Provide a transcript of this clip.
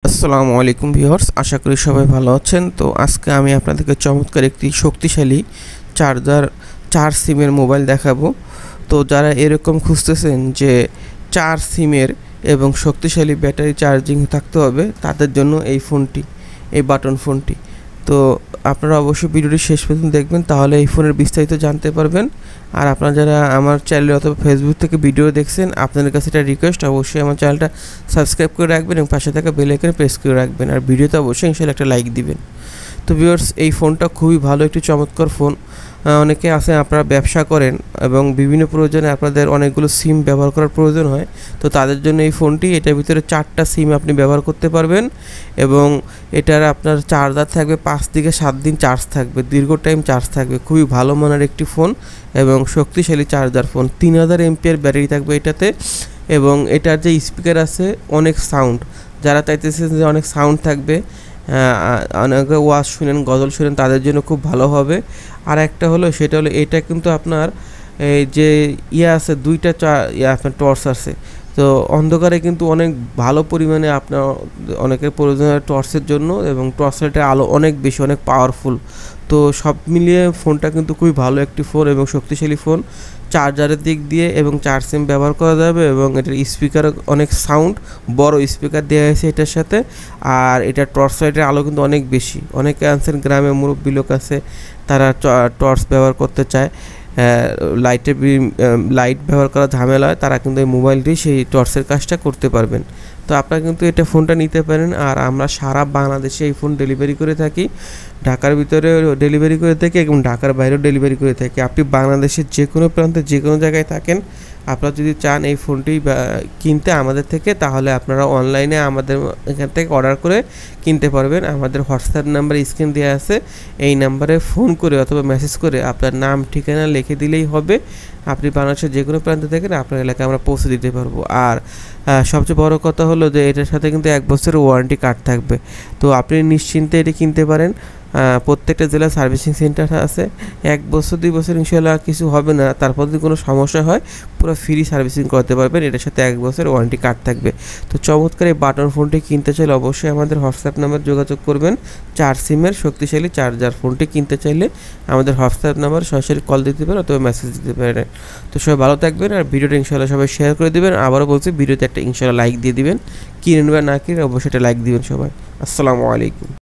আসসালামু আলাইকুম ভিউয়ার্স, আশা করি সবাই ভালো আছেন। তো আজকে আমি আপনাদেরকে চমৎকার একটি শক্তিশালী চার সিমের মোবাইল দেখাবো। তো যারা এরকম খুঁজতেছেন যে 4 সিমের এবং শক্তিশালী ব্যাটারি চার্জিং থাকতে হবে, তাদের জন্য এই বাটন ফোনটি। তো আপনারা অবশ্যই ভিডিওটি শেষ পর্যন্ত দেখবেন, তাহলে এই ফোনের বিস্তারিত জানতে পারবেন। আর আপনারা যারা আমার চ্যানেলে অথবা ফেসবুক থেকে ভিডিও দেখছেন, আপনাদের কাছে এটা রিকোয়েস্ট, অবশ্যই আমার চ্যানেলটা সাবস্ক্রাইব করে রাখবেন এবং পাশে থাকা বেল আইকনে প্রেস করে রাখবেন। আর ভিডিওতে অবশ্যই ইনশাআল্লাহ একটা লাইক দিবেন। তো ভিউয়ার্স, এই ফোনটা খুবই ভালো একটি চমৎকার ফোন। অনেকে আছে আপনারা ব্যবসা করেন এবং বিভিন্ন প্রয়োজনে আপনাদের অনেকগুলো সিম ব্যবহার করার প্রয়োজন হয়। তো তাদের জন্য এই ফোনটি, এটার ভিতরে 4টা সিম আপনি ব্যবহার করতে পারবেন এবং এটার আপনার চার্জার থাকবে 5 থেকে 7 দিন চার্জ থাকবে, দীর্ঘ টাইম চার্জ থাকবে। খুবই ভালো মানের একটি ফোন এবং শক্তিশালী চার্জার ফোন। 3000 এমপিআর ব্যাটারি থাকবে এটাতে এবং এটার যে স্পিকার আছে অনেক সাউন্ড, যারা চাইতেছেন যে অনেক সাউন্ড থাকবে, অনেকে ওয়াজ শুনেন, গজল শুনেন, তাদের জন্য খুব ভালো হবে। আর একটা হলো সেটা হলো এটা কিন্তু আপনার এই যে আছে দুইটা আপনার টর্চ আছে। তো অন্ধকারে কিন্তু অনেক ভালো পরিমাণে আপনার অনেকের প্রয়োজন হয় টর্চের জন্য এবং টর্চ লাইটের আলো অনেক বেশি, অনেক পাওয়ারফুল। তো সব মিলিয়ে ফোনটা কিন্তু খুবই ভালো একটি ফোন এবং শক্তিশালী ফোন। চার্জারের দিক দিয়ে এবং 4 সিম ব্যবহার করা যাবে এবং এটার স্পিকার অনেক সাউন্ড, বড় স্পিকার দেওয়া হয়েছে এটার সাথে। আর এটার টর্চ লাইটের আলো কিন্তু অনেক বেশি। অনেকে আছেন গ্রামে মুরব্বী লোক আছে, তারা টর্চ ব্যবহার করতে চায়, লাইট ব্যবহার করা ঝামেলা হয়, তারা কিন্তু এই মোবাইলটি সেই টর্চের কাজটা করতে পারবেন। তো আপনারা কিন্তু এটা ফোনটা নিতে পারেন। আর আমরা সারা বাংলাদেশে এই ফোন ডেলিভারি করে থাকি, ঢাকার ভিতরে ডেলিভারি করে থাকি এবং ঢাকার বাইরেও ডেলিভারি করে থাকি। আপনি বাংলাদেশের যে কোনো প্রান্তে যে কোনো জায়গায় থাকেন, আপনারা যদি চান এই ফোনটি কিনতে আমাদের থেকে, তাহলে আপনারা অনলাইনে আমাদের এখান থেকে অর্ডার করে কিনতে পারবেন। আমাদের হোয়াটসঅ্যাপ নাম্বার স্ক্রিন দেওয়া আছে, এই নাম্বারে ফোন করে অথবা মেসেজ করে আপনার নাম ঠিকানা লিখে দিলেই হবে। আপনি বাংলাদেশের যে কোনো প্রান্ত থেকে আপনার এলাকায় আমরা পৌঁছে দিতে পারবো। আর সবচেয়ে বড় কথা হলো যে এটার সাথে কিন্তু 1 বছরের ওয়ারেন্টি কার্ড থাকবে। তো আপনি নিশ্চিন্তে এটি কিনতে পারেন। প্রত্যেকটা জেলায় সার্ভিসিং সেন্টার আছে। 1 বছর 2 বছর ইনশাআল্লাহ কিছু হবে না, তারপর যদি কোনো সমস্যা হয় পুরো ফ্রি সার্ভিসিং করতে পারবেন। এটার সাথে 1 বছরের ওয়ারেন্টি কার্ড থাকবে। তো চমৎকার এই বাটন ফোনটি কিনতে চাইলে অবশ্যই আমাদের হোয়াটসঅ্যাপ নাম্বার যোগাযোগ করবেন। 4 সিমের শক্তিশালী চার্জার ফোনটি কিনতে চাইলে আমাদের হোয়াটসঅ্যাপ নাম্বার সরাসরি কল দিতে পারেন অথবা মেসেজ দিতে পারেন। তো সবাই ভালো থাকবেন আর ভিডিওটা ইনশাআল্লাহ সবাই শেয়ার করে দিবেন। আবারও বলছি, ভিডিওতে একটা ইনশাআল্লাহ লাইক দিয়ে দিবেন। কিনবেন না কিনে অবশ্যই একটা লাইক দিবেন সবাই। আসসালামু আলাইকুম।